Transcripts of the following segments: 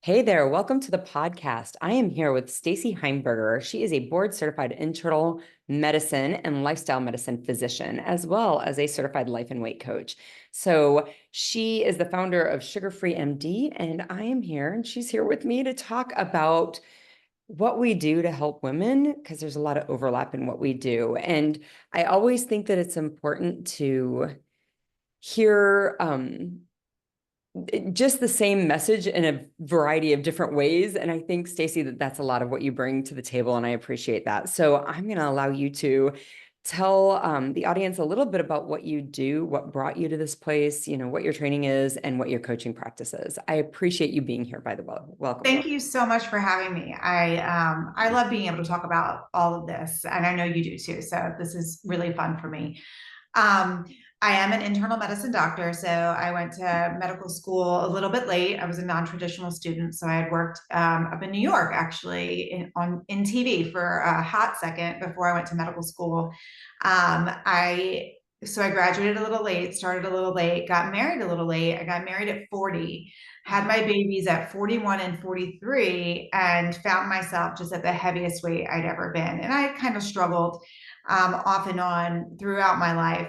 Hey there, welcome to the podcast. I am here with Stacy Heimberger. She is a board certified internal medicine and lifestyle medicine physician, as well as a certified life and weight coach. So she is the founder of Sugar Free MD, and I am here, and she's here with me to talk about what we do to help women, because there's a lot of overlap in what we do. And I always think that it's important to hear just the same message in a variety of different ways. And I think, Stacy, that that's a lot of what you bring to the table, and I appreciate that. So I'm going to allow you to tell the audience a little bit about what you do, what brought you to this place, what your training is, and what your coaching practice is. I appreciate you being here, by the way. Welcome. Thank you so much for having me. I love being able to talk about all of this, and I know you do too. So this is really fun for me. Um, I am an internal medicine doctor, so I went to medical school a little bit late. I was a non-traditional student, so I had worked up in New York actually in TV for a hot second before I went to medical school. I graduated a little late, started a little late, got married a little late. I got married at 40, had my babies at 41 and 43, and found myself just at the heaviest weight I'd ever been. And I kind of struggled off and on throughout my life.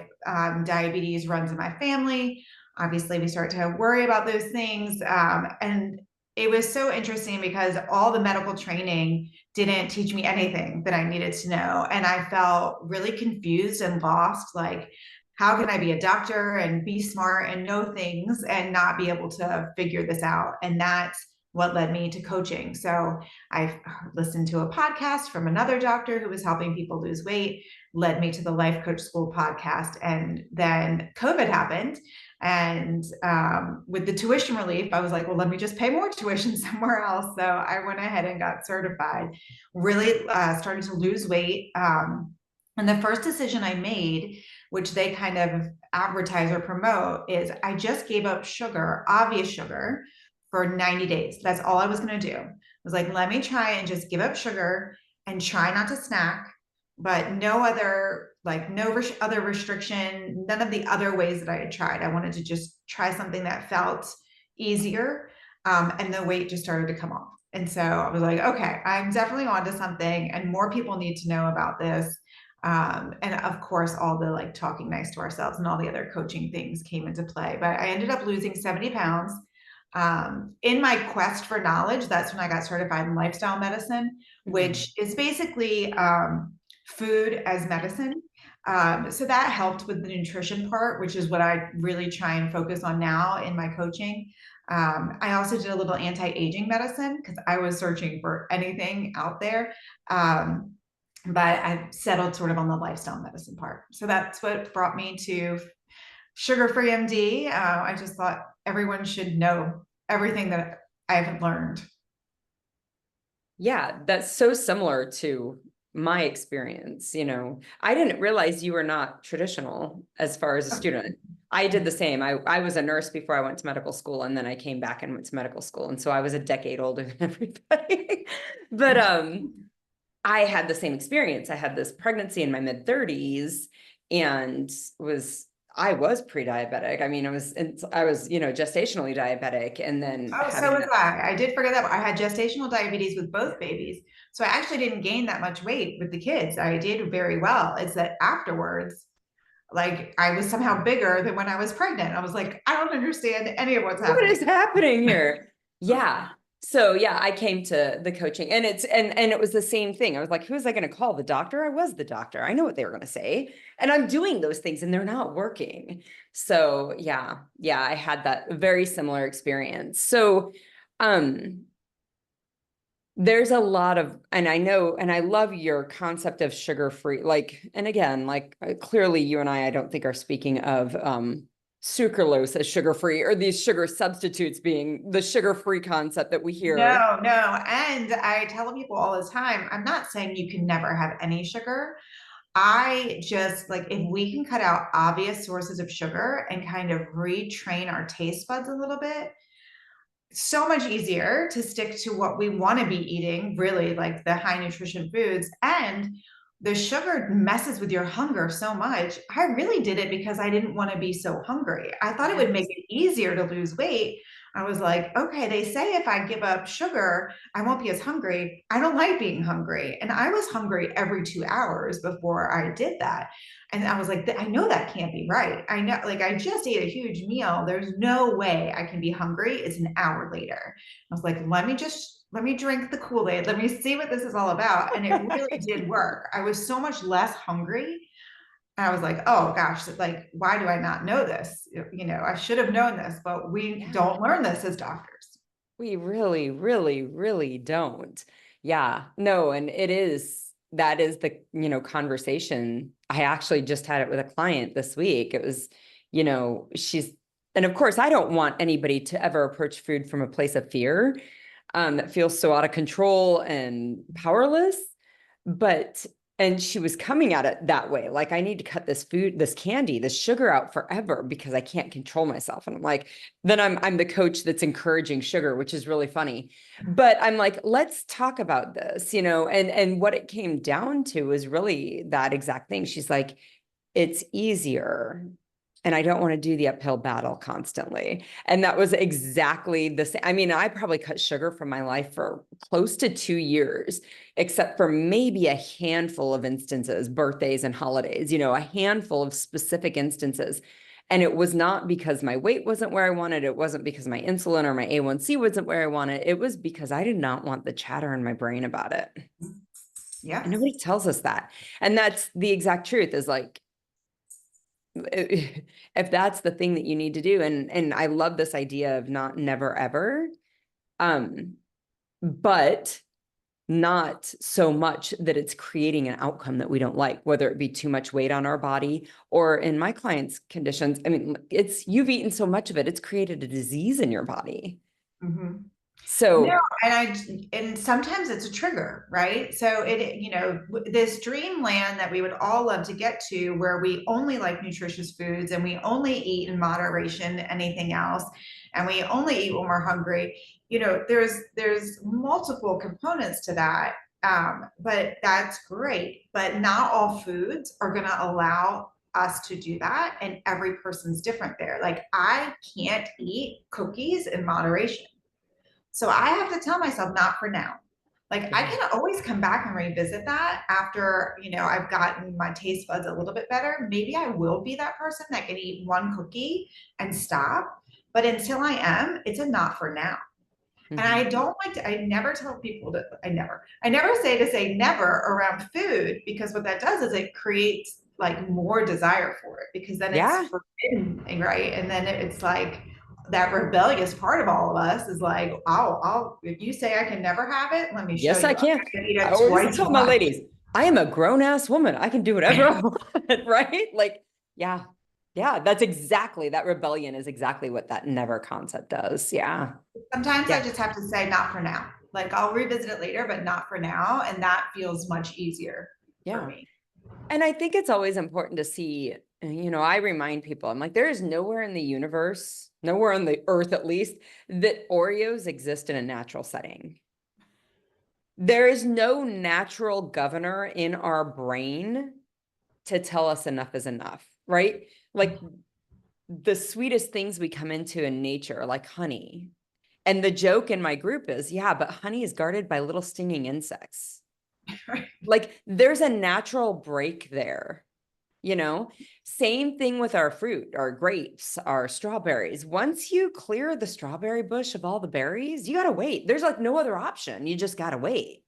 Diabetes runs in my family. Obviously, we start to worry about those things. And it was so interesting because all the medical training didn't teach me anything that I needed to know. And I felt really confused and lost. Like, how can I be a doctor and be smart and know things and not be able to figure this out? And that's what led me to coaching. So I listened to a podcast from another doctor who was helping people lose weight, led me to the Life Coach School podcast. And then COVID happened. And with the tuition relief, I was like, well, let me just pay more tuition somewhere else. So I went ahead and got certified, really started to lose weight. And the first decision I made, which they kind of advertise or promote, is I just gave up sugar, obvious sugar, for 90 days. That's all I was going to do. I was like, let me try and just give up sugar and try not to snack, but no other, other restriction, none of the other ways that I had tried. I wanted to just try something that felt easier. And the weight just started to come off. And so I was like, okay, I'm definitely onto something, and more people need to know about this. And of course, all the talking nice to ourselves and all the other coaching things came into play. But I ended up losing 70 pounds. In my quest for knowledge, that's when I got certified in lifestyle medicine, which is basically food as medicine. So that helped with the nutrition part, which is what I really try and focus on now in my coaching. I also did a little anti-aging medicine because I was searching for anything out there. But I settled sort of on the lifestyle medicine part. So that's what brought me to Sugar Free MD. I just thought everyone should know everything that I've learned. Yeah, that's so similar to my experience. I didn't realize you were not traditional as far as a student. I did the same. I was a nurse before I went to medical school, and then I came back and went to medical school. And so I was a decade older than everybody. But I had the same experience. I had this pregnancy in my mid 30s and I was pre-diabetic. I mean, I was gestationally diabetic, and then Oh, so was I. I did forget that. I had gestational diabetes with both babies. So I actually didn't gain that much weight with the kids. I did very well. It's that afterwards, I was somehow bigger than when I was pregnant. I was like, I don't understand any of what's what happening. is happening here? Yeah. So yeah, I came to the coaching, and it was the same thing. I was like, who was I going to call? The doctor? I was the doctor. I know what they were going to say. And I'm doing those things and they're not working. So yeah, I had that very similar experience. So there's a lot of, and I know, and I love your concept of sugar-free, and again, clearly you and I don't think are speaking of sucralose as sugar-free, or these sugar substitutes being the sugar-free concept that we hear. No, no. And I tell people all the time, I'm not saying you can never have any sugar. I just if we can cut out obvious sources of sugar and kind of retrain our taste buds a little bit, so much easier to stick to what we want to be eating, really like the high nutrition foods. And the sugar messes with your hunger so much. I really did it because I didn't want to be so hungry. I thought it would make Yes. it easier to lose weight. I was like, okay, they say if I give up sugar, I won't be as hungry. I don't like being hungry. And I was hungry every 2 hours before I did that. And I was like, I know that can't be right. I know, like, I just ate a huge meal. There's no way I can be hungry. It's an hour later. I was like, let me drink the Kool-Aid. Let me see what this is all about. And it really did work. I was so much less hungry. I was like, oh gosh, like, why do I not know this? You know, I should have known this, but we Yeah. don't learn this as doctors. We really, really, really don't. Yeah, no, and that is the, conversation. I actually just had it with a client this week. It was, and of course, I don't want anybody to ever approach food from a place of fear, that feels so out of control and powerless. But and she was coming at it that way. Like, I need to cut this food, this candy, this sugar out forever because I can't control myself. And I'm like, then I'm the coach that's encouraging sugar, which is really funny. But I'm like, let's talk about this, and what it came down to was really that exact thing. She's like, it's easier. And I don't want to do the uphill battle constantly. And that was exactly the same. I mean, I probably cut sugar from my life for close to 2 years, except for maybe a handful of instances, birthdays and holidays, a handful of specific instances. And it was not because my weight wasn't where I wanted. It wasn't because my insulin or my A1C wasn't where I wanted. It was because I did not want the chatter in my brain about it. Yeah. And nobody tells us that. And that's the exact truth, is like, if that's the thing that you need to do. And I love this idea of not never ever, but not so much that it's creating an outcome that we don't like, whether it be too much weight on our body, or in my clients' conditions, I mean, you've eaten so much of it, it's created a disease in your body. Mm-hmm. No, So and sometimes it's a trigger, right? So this dreamland that we would all love to get to, where we only like nutritious foods and we only eat in moderation anything else, and we only eat when we're hungry. There's multiple components to that. But that's great. But not all foods are going to allow us to do that, and every person's different there. Like, I can't eat cookies in moderation. So I have to tell myself, not for now. Like, I yeah. can always come back and revisit that after, I've gotten my taste buds a little bit better. Maybe I will be that person that can eat one cookie and stop. But until I am, it's a not for now. And I Mhm. don't like to, I never tell people that I never say never around food, because what that does is it creates like more desire for it, because then it's Yeah. forbidden, right? And then it's like that rebellious part of all of us is like, if you say I can never have it, let me show Yes, I you. I'm can. gonna eat I it always twice as tell my much. ladies, I am a grown-ass woman. I can do whatever I want, right? Like, yeah. Yeah, that's exactly, that rebellion is exactly what that never concept does. Yeah. Sometimes I Yeah. just have to say not for now. Like, I'll revisit it later, but not for now. And that feels much easier for Yeah. me. And I think it's always important to see, I remind people, I'm like, there is nowhere in the universe, nowhere on the earth at least, that Oreos exist in a natural setting. There is no natural governor in our brain to tell us enough is enough, right? Like, the sweetest things we come into in nature, like honey. And the joke in my group is, yeah, but honey is guarded by little stinging insects. Like, there's a natural break there, you know? Same thing with our fruit, our grapes, our strawberries. Once you clear the strawberry bush of all the berries, you gotta wait. There's like no other option. You just gotta wait.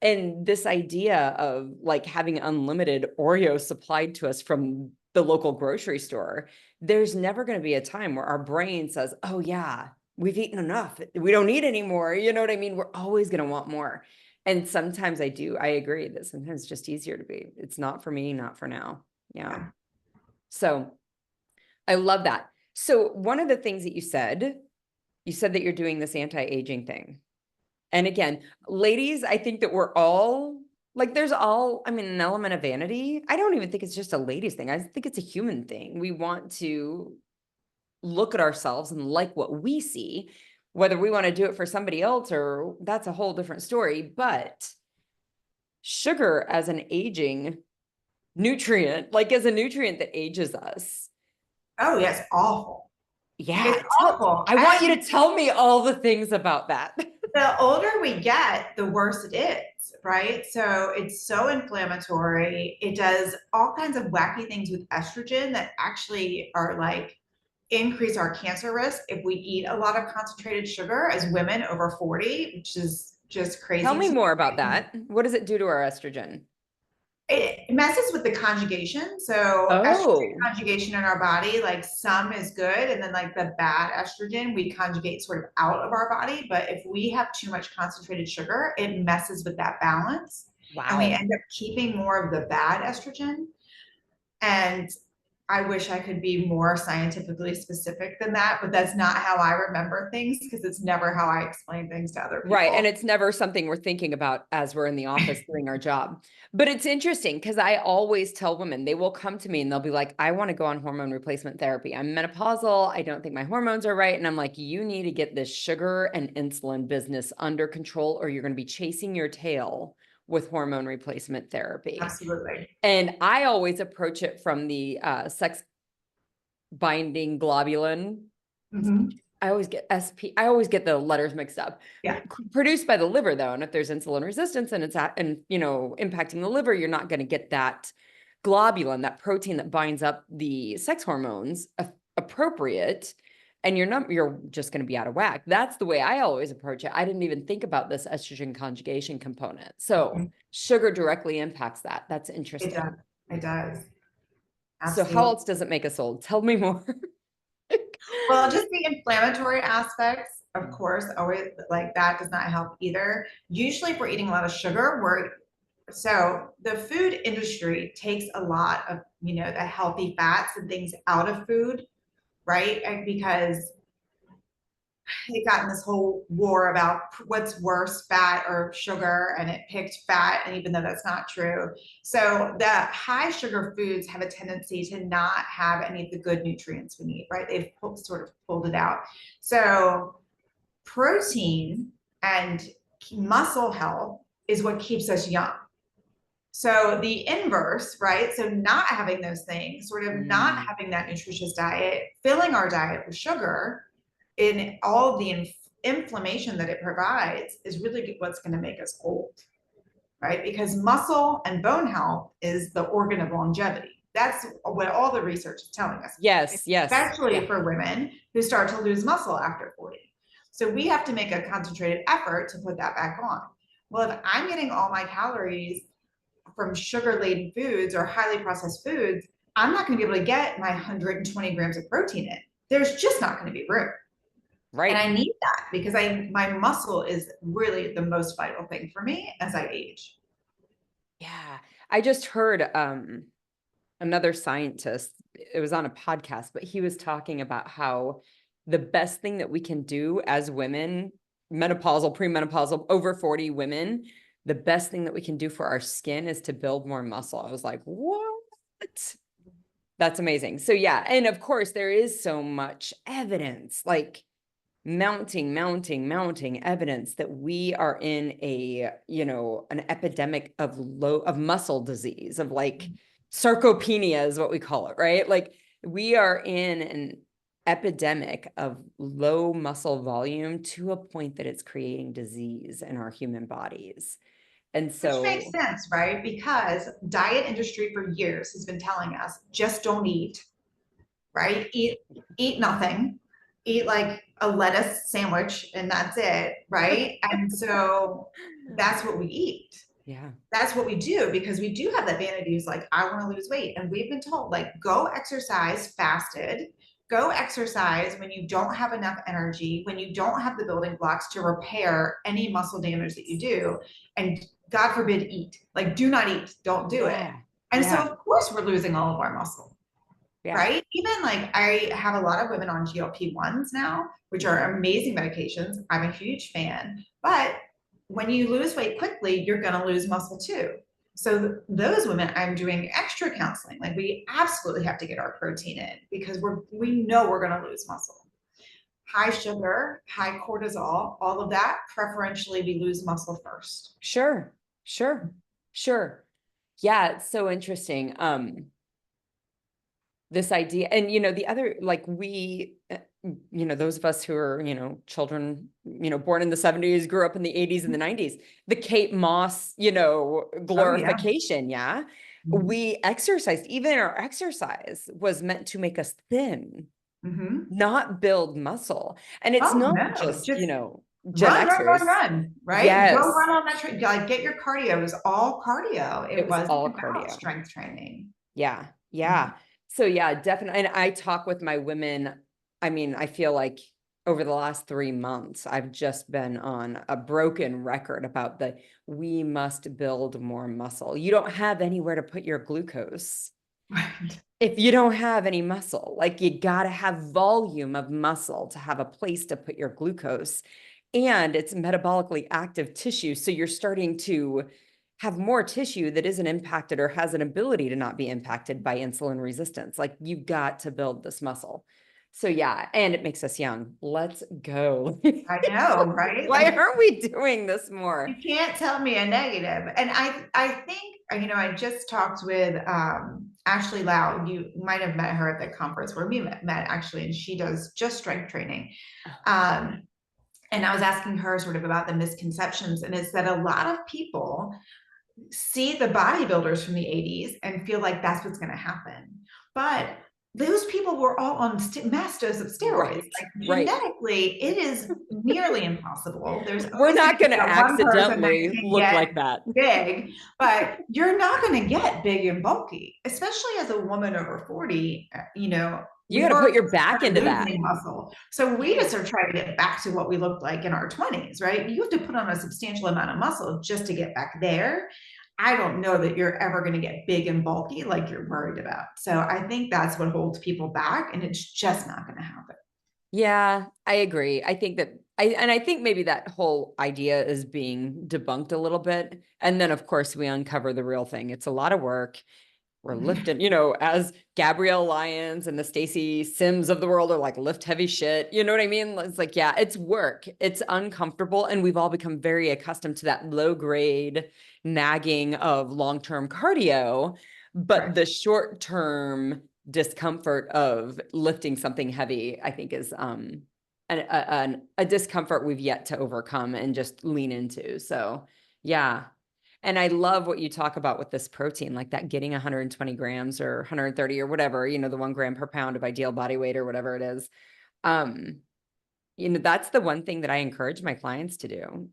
And this idea of like having unlimited Oreos supplied to us from the local grocery store, there's never going to be a time where our brain says, oh yeah, we've eaten enough, we don't need any more. You know what I mean? We're always going to want more. And sometimes I agree that sometimes it's just easier to be, it's not for me, not for now. Yeah. Yeah. So I love that. So one of the things that you said that you're doing this anti-aging thing. And again, ladies, I think that we're all like, I mean, an element of vanity. I don't even think it's just a ladies thing. I think it's a human thing. We want to look at ourselves and like what we see, whether we want to do it for somebody else or that's a whole different story. But sugar as an aging nutrient, like as a nutrient that ages us. Oh, yes, awful. Yeah, It's awful. I want you And to tell me all the things about that. the older we get, the worse it is, right? So it's so inflammatory. It does all kinds of wacky things with estrogen that actually are like increase our cancer risk if we eat a lot of concentrated sugar as women over 40, which is just Tell crazy me to more me. about that. What does it do to our estrogen? It messes with the conjugation. So estrogen Oh, conjugation in our body, like some is good, and then like the bad estrogen, we conjugate sort of out of our body. But if we have too much concentrated sugar, it messes with that balance, and we wow. end up keeping more of the bad estrogen. And I wish I could be more scientifically specific than that, but that's not how I remember things because it's never how I explain things to other Right. And people. it's never something we're thinking about as we're in the office doing our job. But it's interesting because I always tell women, they will come to me and they'll be like, I want to go on hormone replacement therapy. I'm menopausal. I don't think my hormones are right. And I'm like, you need to get this sugar and insulin business under control, or you're going to be chasing your tail with hormone replacement therapy. Absolutely. And I always approach it from the sex binding globulin. Mhm. I always get SP. I always get the letters mixed up. Yeah, Produced by the liver, though, and if there's insulin resistance and it's impacting the liver, you're not going to get that globulin, that protein that binds up the sex hormones, appropriate, and you're just going to be out of whack. That's the way I always approach it. I didn't even think about this estrogen conjugation component. So mhm. sugar directly impacts that. That's It does. interesting. It does. So how Absolutely. else does it make us old? Tell me more. Well, just the inflammatory aspects, of course, always like that does not help either. Usually, if we're eating a lot of sugar, so the food industry takes a lot of, the healthy fats and things out of food, right? And because it got in this whole war about what's worse, fat or sugar, and it picked fat, and even though that's not true. So the high sugar foods have a tendency to not have any of the good nutrients we need, right? They've sort of pulled it out. So protein and muscle health is what keeps us young. So the inverse, right? So not having those things, sort of not Mm, having that nutritious diet, filling our diet with sugar in all the inflammation that it provides is really what's going to make us old, right? Because muscle and bone health is the organ of longevity. That's what all the research is telling us, yes, yes. especially Yeah. for women who start to lose muscle after 40. So we have to make a concentrated effort to put that back on. Well, if I'm getting all my calories from sugar laden foods or highly processed foods, I'm not going to be able to get my 120 grams of protein in. There's just not going to be room. And Right. I need that because my muscle is really the most vital thing for me as I age. Yeah. I just heard another scientist, it was on a podcast, but he was talking about how the best thing that we can do as women, menopausal, premenopausal, over 40 women, the best thing that we can do for our skin is to build more muscle. I was like, what? That's amazing. So yeah, and of course there is so much evidence, like mounting evidence that we are in an epidemic of muscle disease, of like sarcopenia is what we call it, right? Like we are in an epidemic of low muscle volume to a point that it's creating disease in our human bodies. And Which makes so, sense, right? Because diet industry for years has been telling us just don't eat, right? Eat nothing. Eat like a lettuce sandwich and that's it, right? And so that's what we eat. yeah. That's what we do because we do have that vanity who's like, I want to lose weight. And we've been told, like, go exercise fasted, go exercise when you don't have enough energy, when you don't have the building blocks to repair any muscle damage that you do. And God forbid, eat. Like, do not eat, don't do it. Yeah. And so, Yeah. of course, we're losing all of our muscle, Yeah. right? Even like I have a lot of women on GLP-1s now, which are amazing medications. I'm a huge fan. But when you lose weight quickly, you're going to lose muscle too. So those women, I'm doing extra counseling. Like we absolutely have to get our protein in because we know we're going to lose muscle. High sugar, high cortisol, all of that, preferentially we lose muscle first. Sure. Sure. Sure. Yeah, it's so interesting. This idea, and the other, like those of us who are, children, born in the 70s, grew up in the 80s and the 90s, the Kate Moss, Oh, yeah. glorification, yeah. Mhm. We exercised, even our exercise was meant to make us thin, Mhm. not build muscle. And it's Oh, not no, just, just Gen Xers. right? Go Yes, run on that train. Like, get your cardio. It was all cardio. it It was wasn't all about cardio. strength training. Yeah, Mhm. yeah. So yeah, definitely. And I talk with my women. I mean, I feel like over the last 3 months, I've just been on a broken record about we must build more muscle. You don't have anywhere to put your glucose Right. if you don't have any muscle. Like, you got to have volume of muscle to have a place to put your glucose. And it's metabolically active tissue. So you're starting to have more tissue that isn't impacted or has an ability to not be impacted by insulin resistance. Like, you got to build this muscle. So yeah, and it makes us young. Let's go. I know, right? Why Like, aren't we doing this more? you can't tell me a negative. And I think, I just talked with Ashley Lau. You might have met her at the conference where we met actually, and she does just strength training. Um, and I was asking her sort of about the misconceptions, and it's that a lot of people see the bodybuilders from the 80s and feel like that's what's going to happen. But those people were all on mass dose of steroids. Right, Like, right. genetically, it is nearly impossible. There's We're always going not to be going to that one person that accidentally can look get like that. big, but you're not going to get big and bulky, especially as a woman over 40. You We've got to already put your back started into that. losing muscle. So we Yeah. just are trying to get back to what we looked like in our 20s, right? You have to put on a substantial amount of muscle just to get back there. I don't know that you're ever going to get big and bulky like you're worried about. So I think that's what holds people back, and it's just not going to happen. Yeah, I agree. I think that I think maybe that whole idea is being debunked a little bit. And then of course we uncover the real thing. It's a lot of work. We're lifting, as Gabrielle Lyons and the Stacy Sims of the world are like, lift heavy shit. You know what I mean? It's like, yeah, it's work. It's uncomfortable. And we've all become very accustomed to that low grade nagging of long-term cardio. But Right. the short-term discomfort of lifting something heavy, I think is a discomfort we've yet to overcome and just lean into. So yeah. And I love what you talk about with this protein, like that getting 120 grams or 130 or whatever, the 1 gram per pound of ideal body weight or whatever it is. Um, that's the one thing that I encourage my clients to do.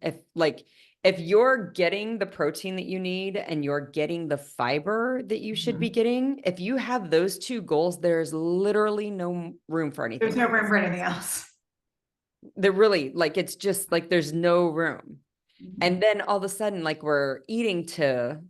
If you're getting the protein that you need and you're getting the fiber that you should be Mhm. getting, if you have those two goals, there's literally no room for There's anything no room else. for anything else. They're really like, it's just like there's no room. And Mhm. then all of a sudden, like, we're eating to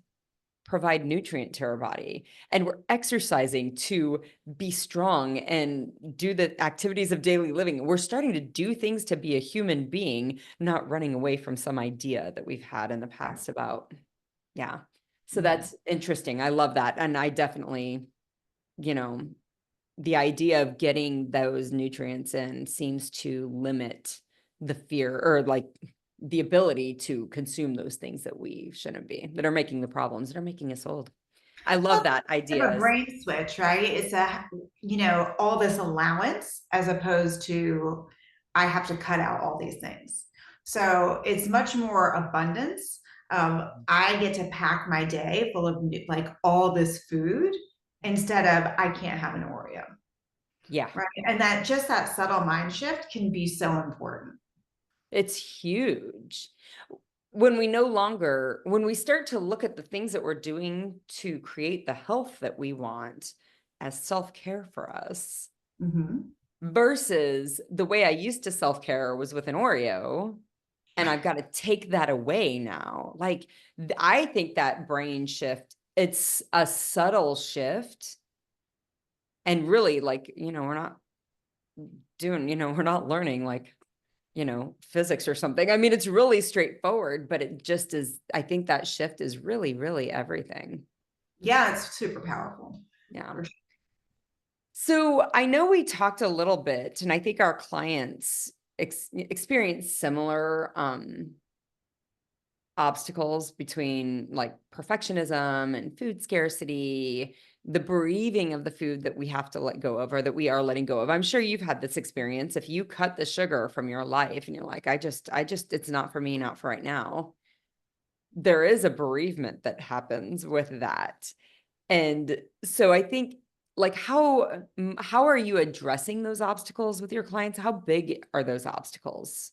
provide nutrient to our body, and we're exercising to be strong and do the activities of daily living. We're starting to do things to be a human being, not running away from some idea that we've had in the past about, yeah. So Mhm. that's interesting. I love that. And I definitely, you know, the idea of getting those nutrients in seems to limit the fear, or like the ability to consume those things that we shouldn't be, that are making the problems, that are making us old. I Well, love that it's a idea. brain switch, right? It's all this allowance as opposed to I have to cut out all these things. So it's much more abundance. I get to pack my day full of like all this food instead of I can't have an Oreo, Yeah, right? And that subtle mind shift can be so important. it's huge. When we start to look at the things that we're doing to create the health that we want as self-care for us, Mhm. versus the way I used to self-care was with an Oreo, and I've got to take that away now. Like, I think that brain shift, it's a subtle shift. And really, like, we're not we're not learning like, physics or something. I mean, it's really straightforward, but it just is. I think that shift is really, really everything. Yeah, it's super powerful. Yeah. For sure. So I know we talked a little bit, and I think our clients experience similar obstacles between like perfectionism and food scarcity, the bereaving of the food that we have to let go of or that we are letting go of. I'm sure you've had this experience. If you cut the sugar from your life and you're like, it's not for me, not for right now. There is a bereavement that happens with that. And so I think like how are you addressing those obstacles with your clients? How big are those obstacles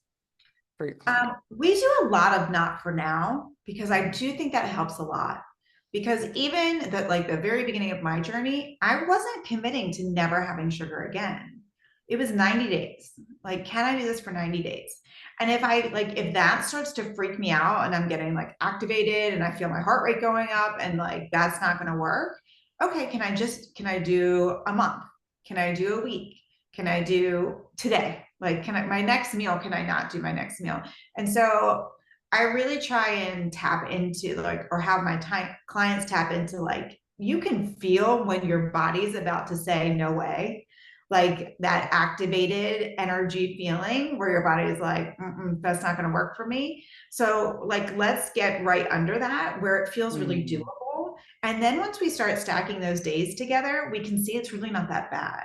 for your client? We do a lot of not for now because I do think that helps a lot. Because even that, like the very beginning of my journey, I wasn't committing to never having sugar again. It was 90 days. Like, can I do this for 90 days? And if that starts to freak me out and I'm getting like activated and I feel my heart rate going up and like that's not going to work. Okay, can I do a month? Can I do a week? Can I do today? Like, my next meal, can I not do my next meal? And so I really try and tap into like, or have my clients tap into like, you can feel when your body's about to say no way, like that activated energy feeling where your body is like, that's not going to work for me. So like, let's get right under that where it feels really doable. And then once we start stacking those days together, we can see it's really not that bad.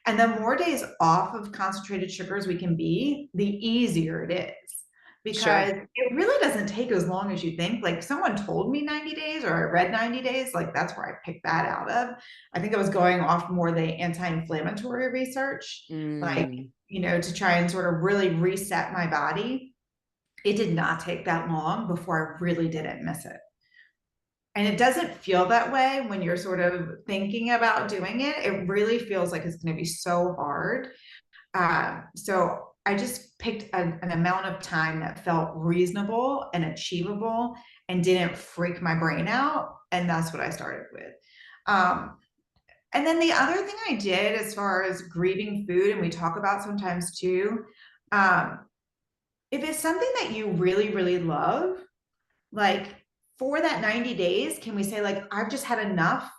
And the more days off of concentrated sugars we can be, the easier it is. Because Sure. it really doesn't take as long as you think. Like someone told me 90 days or I read 90 days, like that's where I picked that out of. I think I was going off more the anti-inflammatory research, like, Mm, to try and sort of really reset my body. It did not take that long before I really didn't miss it. And it doesn't feel that way when you're sort of thinking about doing it. It really feels like it's going to be so hard. So I just picked an amount of time that felt reasonable and achievable and didn't freak my brain out. And that's what I started with. Um, and then the other thing I did as far as grieving food, and we talk about sometimes too, um, if it's something that you really, really love, like for that 90 days, can we say like, I've just had enough?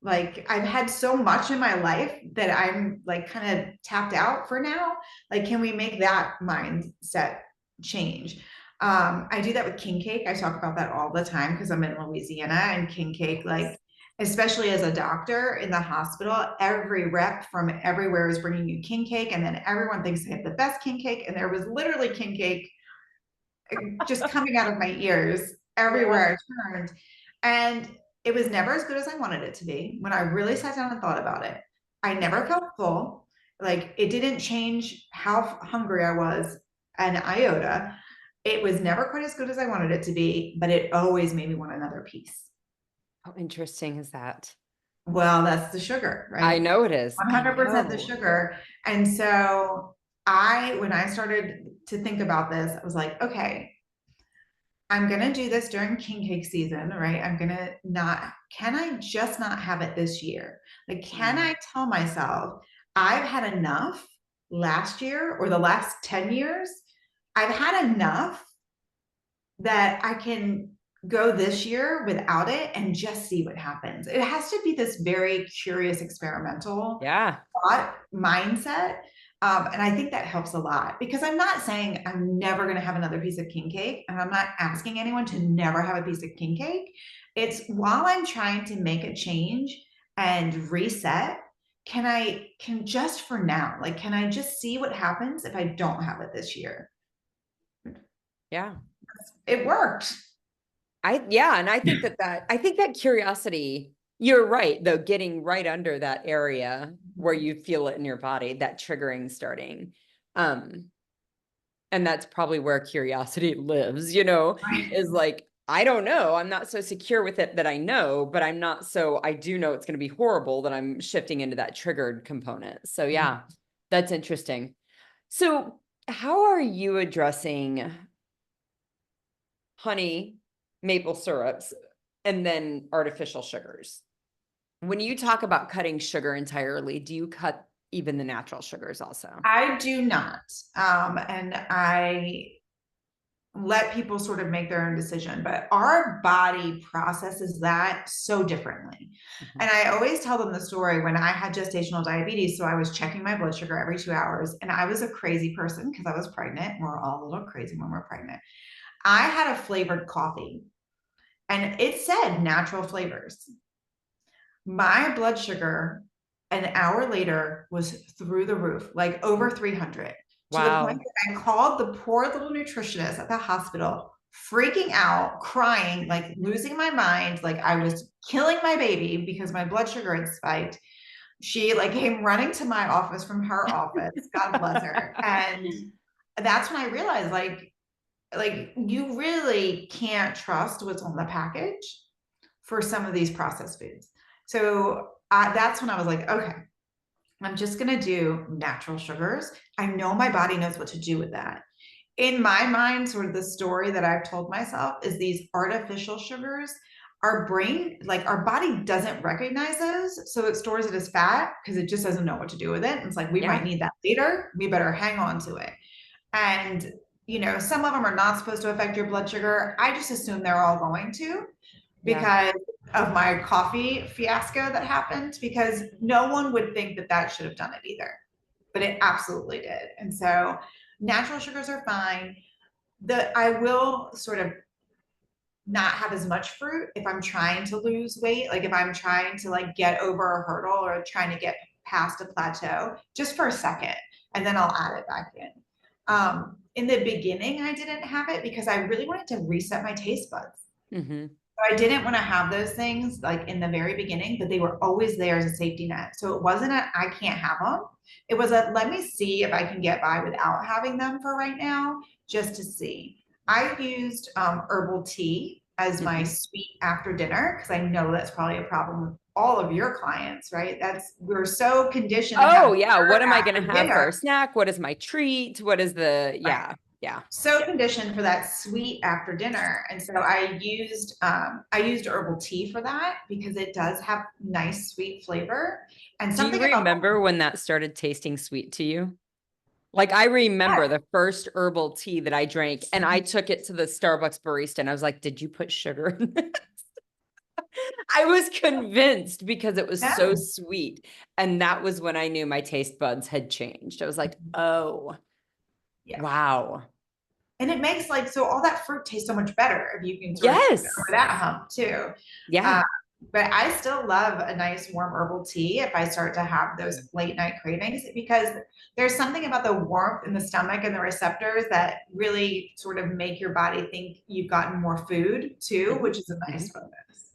Like I've had so much in my life that I'm like kind of tapped out for now. Like, can we make that mindset change? I do that with king cake. I talk about that all the time because I'm in Louisiana and king cake, like, especially as a doctor in the hospital, every rep from everywhere is bringing you king cake. And then everyone thinks they have the best king cake. And there was literally king cake just coming out of my ears yeah. everywhere I turned. And it was never as good as I wanted it to be. When I really sat down and thought about it, I never felt full. Like it didn't change how hungry I was an iota. It was never quite as good as I wanted it to be, but it always made me want another piece. How interesting is that? Well, that's the sugar, I right? know it is. I 100% the know. sugar. And so when I started to think about this, I was like, okay, I'm gonna do this during king cake season, right? Can I just not have it this year? Like, can Mm, I tell myself I've had enough last year or the last 10 years? I've had enough that I can go this year without it and just see what happens. It has to be this very curious experimental yeah. thought mindset. And I think that helps a lot because I'm not saying I'm never going to have another piece of king cake. And I'm not asking anyone to never have a piece of king cake. It's while I'm trying to make a change and reset, can just for now, like, can I just see what happens if I don't have it this year? Yeah. It worked. Yeah. And I think that curiosity, you're right, though, getting right under that area where you feel it in your body, that triggering starting. Um, and that's probably where curiosity lives, Right. is like, I don't know. I'm not so secure with it that I know, but I do know it's going to be horrible that I'm shifting into that triggered component. So yeah, that's interesting. So how are you addressing honey, maple syrups, and then artificial sugars? When you talk about cutting sugar entirely, do you cut even the natural sugars also? I do not. And I let people sort of make their own decision, but our body processes that so differently. Mhm. And I always tell them the story when I had gestational diabetes. So I was checking my blood sugar every 2 hours, and I was a crazy person because I was pregnant. We're all a little crazy when we're pregnant. I had a flavored coffee and it said natural flavors. My blood sugar an hour later was through the roof, like over 300, to the point Wow. that I called the poor little nutritionist at the hospital, freaking out, crying, like losing my mind, like I was killing my baby because my blood sugar had spiked. She like came running to my office from her office, God bless her. And that's when I realized like you really can't trust what's on the package for some of these processed foods. So that's when I was like, okay, I'm just going to do natural sugars. I know my body knows what to do with that. In my mind, sort of the story that I've told myself is these artificial sugars, our brain, like our body doesn't recognize those. So it stores it as fat because it just doesn't know what to do with it. And it's like, we might Yeah. need that later. We better hang on to it. And, you know, some of them are not supposed to affect your blood sugar. I just assume they're all going to Yeah. because of my coffee fiasco that happened, because no one would think that that should have done it either, but it absolutely did. And so natural sugars are fine. I will sort of not have as much fruit if I'm trying to lose weight, like if I'm trying to like get over a hurdle or trying to get past a plateau just for a second, and then I'll add it back in. In the beginning, I didn't have it because I really wanted to reset my taste buds. Hmm. I didn't want to have those things like in the very beginning, but they were always there as a safety net. So it wasn't a I can't have them. It was a let me see if I can get by without having them for right now, just to see. I used herbal tea as my Hmm. sweet after dinner because I know that's probably a problem with all of your clients, right? We're so conditioned to have Oh, yeah. What am I going to after have for dinner. a snack? What is my treat? What is the, Right. yeah, yeah. So conditioned for that sweet after dinner. And so I used herbal tea for that because it does have nice sweet flavor. And Do you something about remember when that started tasting sweet to you? Like I remember the first herbal tea that I drank and I took it to the Starbucks barista and I was like, did you put sugar in this? I was convinced because it was so yeah, sweet. And that was when I knew my taste buds had changed. I was like, oh, yeah. wow. And it makes like so all that fruit tastes so much better if you can sort of get over Yes. that hump too. Yeah. Uh, but I still love a nice warm herbal tea if I start to have those late night cravings, because there's something about the warmth in the stomach and the receptors that really sort of make your body think you've gotten more food too, Mhm. which is a Mhm. nice bonus.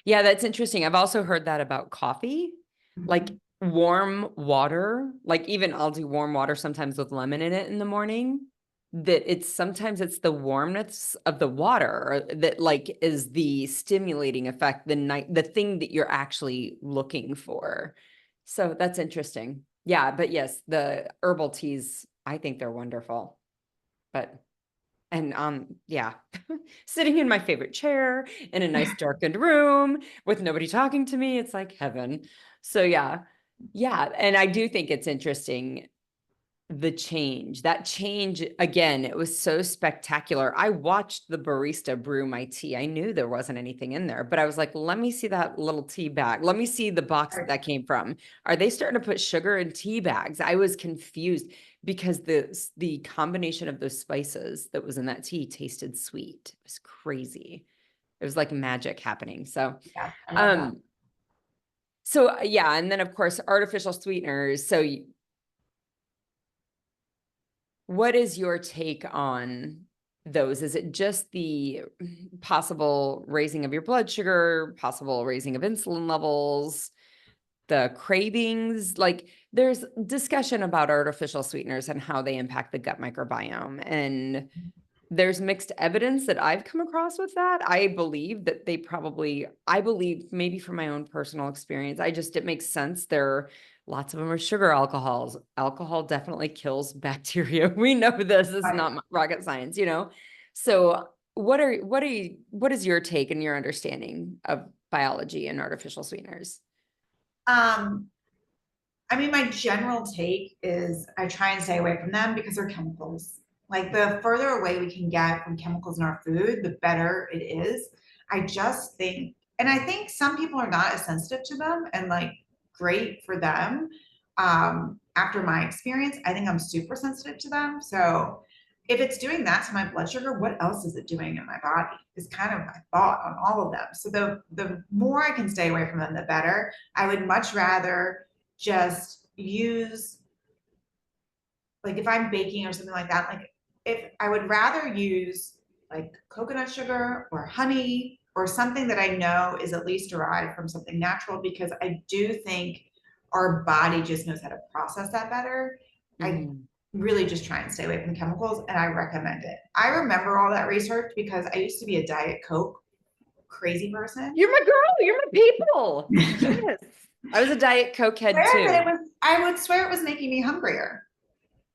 Yeah, that's interesting. I've also heard that about coffee, like Mhm. warm water, like even I'll do warm water sometimes with lemon in it in the morning. That it's sometimes it's the warmness of the water that like is the stimulating effect, the thing that you're actually looking for. So that's interesting. Yeah, but yes, the herbal teas, I think they're wonderful. But and yeah, sitting in my favorite chair in a nice darkened room with nobody talking to me, it's like heaven. So yeah. Yeah, and I do think it's interesting that change again, it was so spectacular. I watched the barista brew my tea. I knew there wasn't anything in there, but I was like, let me see that little tea bag. Let me see the box that came from. Are they starting to put sugar in tea bags? I was confused because the combination of those spices that was in that tea tasted sweet. It was crazy. It was like magic happening. So Yeah, I love that. um yeah, and then of course artificial sweeteners. So what is your take on those? Is it just the possible raising of your blood sugar, possible raising of insulin levels, the cravings? Like there's discussion about artificial sweeteners and how they impact the gut microbiome. And there's mixed evidence that I've come across with that. I believe that I believe maybe from my own personal experience, it makes sense. Lots of them are sugar alcohols. Alcohol definitely kills bacteria. We know this is Right. not rocket science, you know? So what is your take and your understanding of biology and artificial sweeteners? Um, I mean, my general take is I try and stay away from them because they're chemicals. Like the further away we can get from chemicals in our food, the better it is. I just think, and I think some people are not as sensitive to them, and like great for them. After my experience, I think I'm super sensitive to them. So if it's doing that to my blood sugar, what else is it doing in my body? Is kind of my thought on all of them. So the more I can stay away from them, the better. I would much rather just use, like if I'm baking or something like that, like if I would rather use like coconut sugar or honey or something that I know is at least derived from something natural, because I do think our body just knows how to process that better. I Mhm. really just try and stay away from chemicals, and I recommend it. I remember all that research because I used to be a Diet Coke crazy person. You're my girl, you're my people. Yes. I was a Diet Coke head too. I would swear it was making me hungrier.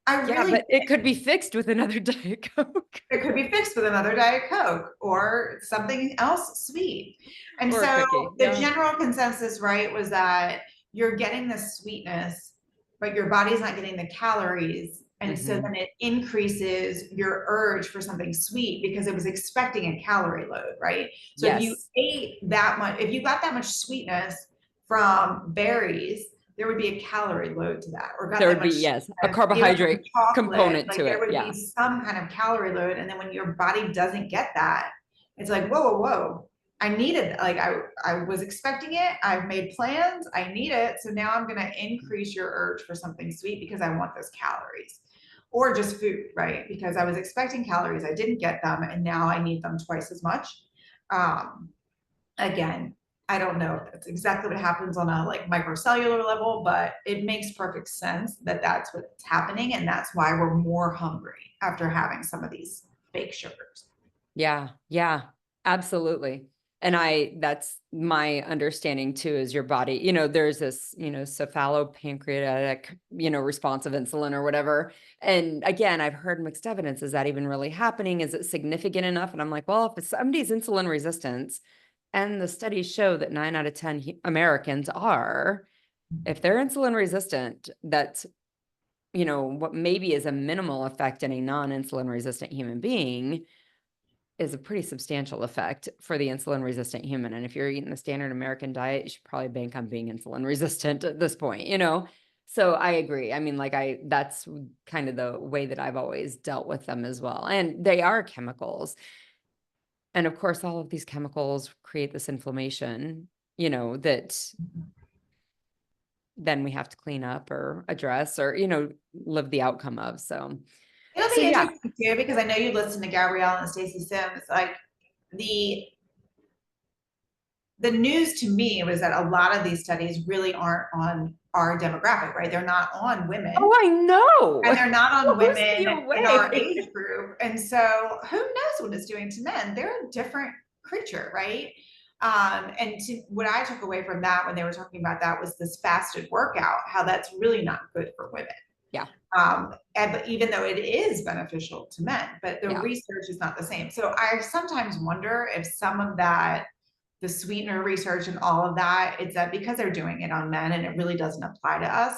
I Yeah, really but it could be fixed with another Diet Coke It could be fixed with another Diet Coke or something else sweet. And or a so cookie. the Yeah. general consensus, right, was that you're getting the sweetness, but your body's not getting the calories. And so Mhm. then it increases your urge for something sweet because it was expecting a calorie load, right? So if you Yes. ate that much, if you got that much sweetness from berries, there would be a calorie load to that, or got There that would be, much yes, a feeling from carbohydrate chocolate, component like to there it. would be Yeah. some kind of calorie load. And then when your body doesn't get that, it's like, whoa, whoa, whoa. I needed, like, I was expecting it. I've made plans. I need it. So now I'm going to increase your urge for something sweet because I want those calories, or just food, right? Because I was expecting calories. I didn't get them. And now I need them twice as much. Um, Again, I don't know if that's exactly what happens on a like microcellular level, but it makes perfect sense that that's what's happening. And that's why we're more hungry after having some of these fake sugars. Yeah. Yeah. Absolutely. And that's my understanding too, is your body, there's this, cephalopancreatic, response of insulin or whatever. And again, I've heard mixed evidence. Is that even really happening? Is it significant enough? And I'm like, well, if somebody's insulin resistance, and the studies show that 9 out of 10 Americans are, if they're insulin resistant, that's, what maybe is a minimal effect in a non-insulin resistant human being is a pretty substantial effect for the insulin resistant human. And if you're eating the standard American diet, you should probably bank on being insulin resistant at this point. So I agree. I mean, that's kind of the way that I've always dealt with them as well. And they are chemicals. And of course, all of these chemicals create this inflammation, that then we have to clean up or address or, live the outcome of. It'll So be yeah. interesting too, because I know you listen to Gabrielle and Stacey Sims. Like the the news to me was that a lot of these studies really aren't on our demographic, right? They're not on Oh, women, I know. and they're not on Blows me women in our away. age group. And so who knows what it's doing to men? They're a different creature, right? And what I took away from that when they were talking about that was this fasted workout, how that's really not good for women. Yeah. But even though it is beneficial to men, but the Yeah. research is not the same. So I sometimes wonder if some of that, the sweetener research and all of that, it's that because they're doing it on men and it really doesn't apply to us.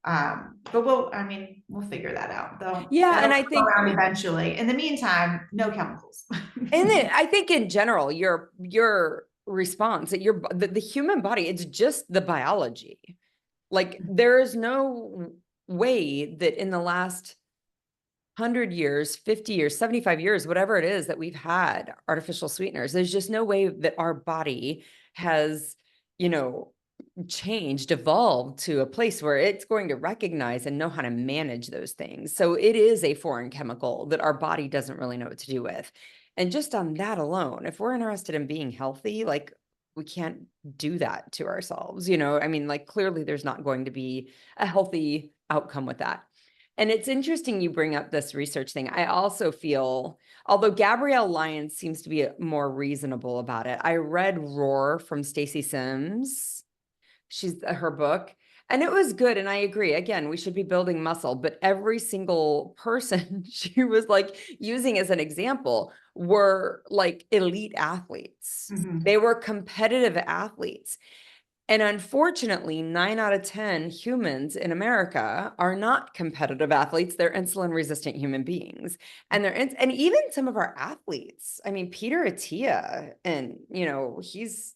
But we'll figure that out. Yeah. That'll And I come think, around eventually. In the meantime, no chemicals. and then I think in general, your response that the human body, it's just the biology. Like there is no way that in the last 100 years, 50 years, 75 years, whatever it is that we've had artificial sweeteners, there's just no way that our body has, you know, changed, evolved to a place where it's going to recognize and know how to manage those things. So it is a foreign chemical that our body doesn't really know what to do with. And just on that alone, if we're interested in being healthy, like we can't do that to ourselves, I mean, like clearly there's not going to be a healthy outcome with that. And it's interesting you bring up this research thing. I also feel, although Gabrielle Lyons seems to be more reasonable about it, I read Roar from Stacy Sims. She's her book, and it was good. And I agree. Again, we should be building muscle, but every single person she was like using as an example were like elite athletes. Mhm. They were competitive athletes. And unfortunately, 9 out of 10 humans in America are not competitive athletes. They're insulin resistant human beings. And and even some of our athletes. I mean, Peter Attia, and he's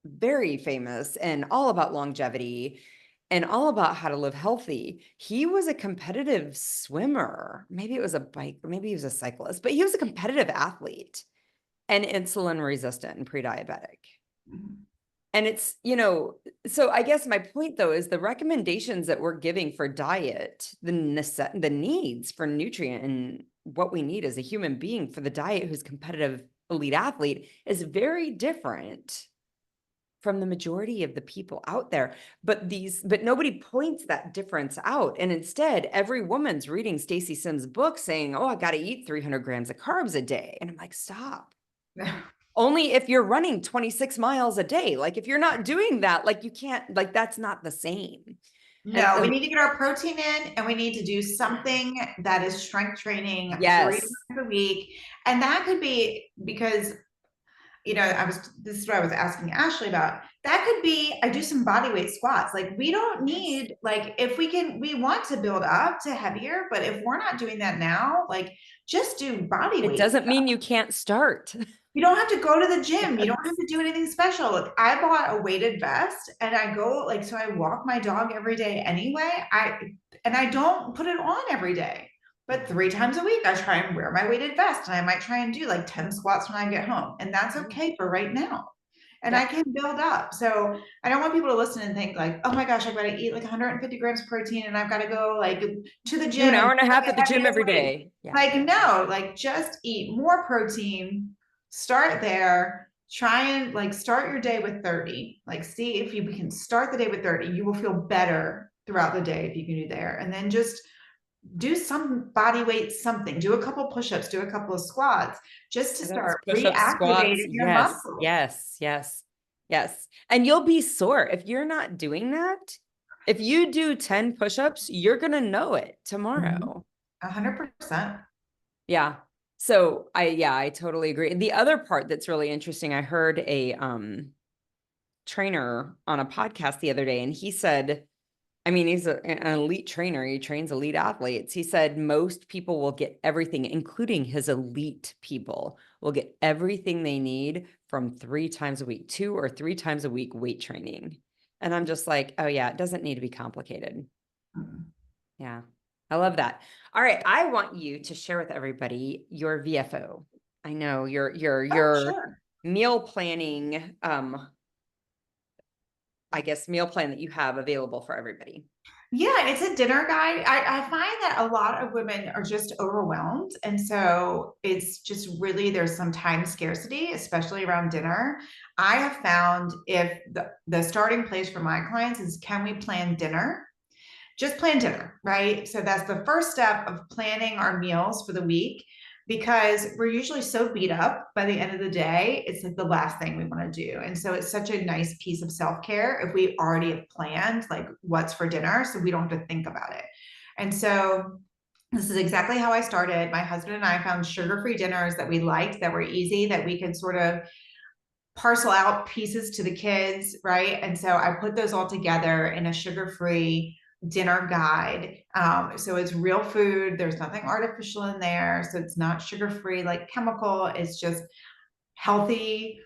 very famous and all about longevity. and all about how to live healthy. He was a competitive swimmer. Maybe it was a bike, maybe he was a cyclist, but he was a competitive athlete and insulin resistant and pre-diabetic. And it's, so I guess my point though is the recommendations that we're giving for diet, the needs for nutrient and what we need as a human being for the diet who's competitive elite athlete is very different from the majority of the people out there. But nobody points that difference out. And instead, every woman's reading Stacy Sims' book saying, oh, I got to eat 300 grams of carbs a day. And I'm like, stop. Only if you're running 26 miles a day. Like if you're not doing that, like you can't, like that's not the same. No, we need to get our protein in, and we need to do something that is strength training 3 yes, times a week. And that could be because, this is what I was asking Ashley about. That could be, I do some body weight squats. Like we don't need, like if we want to build up to heavier, but if we're not doing that now, like just do body weight. it doesn't mean you can't start. You don't have to go to the gym. You don't have to do anything special. Look, I bought a weighted vest and I go so I walk my dog every day anyway. I don't put it on every day, but 3 times a week I try and wear my weighted vest, and I might try and do like 10 squats when I get home. And that's okay for right now. And I can build up. So I don't want people to listen and think like, oh my gosh, I've got to eat like 150 grams of protein and I've got to go like to the gym. An hour and a half at the gym every day. Yeah. Like, no, like just eat more protein. Start there, try and like start your day with 30, like see if you can start the day with 30, you will feel better throughout the day if you can do there. And then just do some body weight, something, do a couple push-ups, do a couple of squats, just to start reactivating your muscles. Yes. And you'll be sore if you're not doing that. If you do 10 push-ups, you're going to know it tomorrow. 100%. Yeah. So I totally agree. The other part that's really interesting, I heard a trainer on a podcast the other day, and he said, I mean, he's an elite trainer. He trains elite athletes. He said most people will get everything, including his elite people, will get everything they need from 3 times a week, 2 or 3 times a week weight training. And I'm just like, oh yeah, it doesn't need to be complicated. Yeah. I love that. All right. I want you to share with everybody your VFO. I know your Sure. meal planning, I guess meal plan that you have available for everybody. Yeah, it's a dinner guide. I find that a lot of women are just overwhelmed. And so it's just really, there's some time scarcity, especially around dinner. I have found if the starting place for my clients is, can we plan dinner? Just plan dinner, right? So that's the first step of planning our meals for the week, because we're usually so beat up by the end of the day. It's like the last thing we want to do. And so it's such a nice piece of self-care if we already have planned like what's for dinner, so we don't have to think about it. And so this is exactly how I started. My husband and I found sugar-free dinners that we liked, that were easy, that we could sort of parcel out pieces to the kids, right? And so I put those all together in a sugar-free dinner guide. So it's real food. There's nothing artificial in there. So it's not sugar-free like chemical. It's just healthy,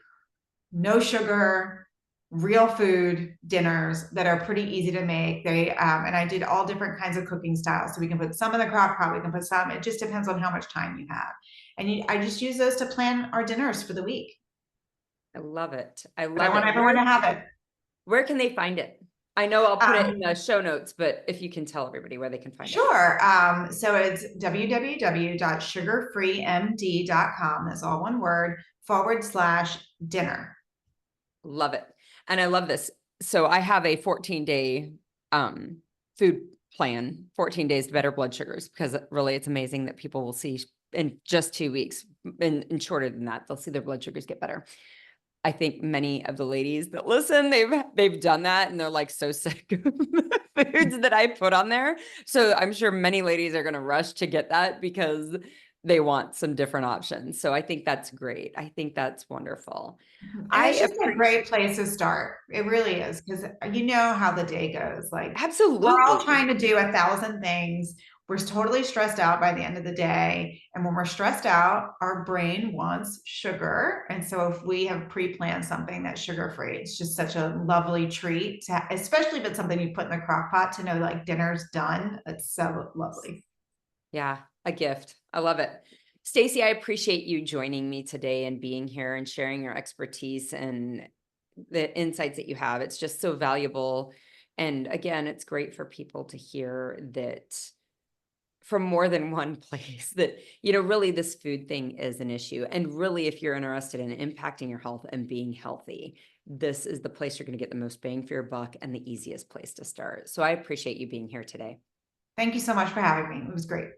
no sugar, real food dinners that are pretty easy to make. And I did all different kinds of cooking styles. So we can put some in the crock pot, we can put some, it just depends on how much time you have. And I just use those to plan our dinners for the week. I love it. I want everyone to have it. Where can they find it? I know I'll put it in the show notes, but if you can tell everybody where they can find it. Sure. So it's www.sugarfreemd.com. That's all one word, /dinner. Love it. And I love this. So I have a 14-day food plan, 14 days to better blood sugars, because really it's amazing that people will see in just 2 weeks, and shorter than that, they'll see their blood sugars get better. I think many of the ladies that listen, they've done that, and they're like so sick of the foods that I put on there. So I'm sure many ladies are going to rush to get that because they want some different options. So I think that's great. I think that's wonderful. It's just a great place to start. It really is, because you know how the day goes. Like, absolutely, we're all trying to do 1,000 things. we're totally stressed out by the end of the day. And when we're stressed out, our brain wants sugar. And so if we have pre-planned something that's sugar-free, it's just such a lovely treat to, especially if it's something you put in the crock pot, to know like dinner's done. It's so lovely. Yeah, a gift. I love it. Stacy, I appreciate you joining me today and being here and sharing your expertise and the insights that you have. It's just so valuable. And again, it's great for people to hear that from more than one place that, really this food thing is an issue. And really, if you're interested in impacting your health and being healthy, this is the place you're going to get the most bang for your buck and the easiest place to start. So I appreciate you being here today. Thank you so much for having me. It was great.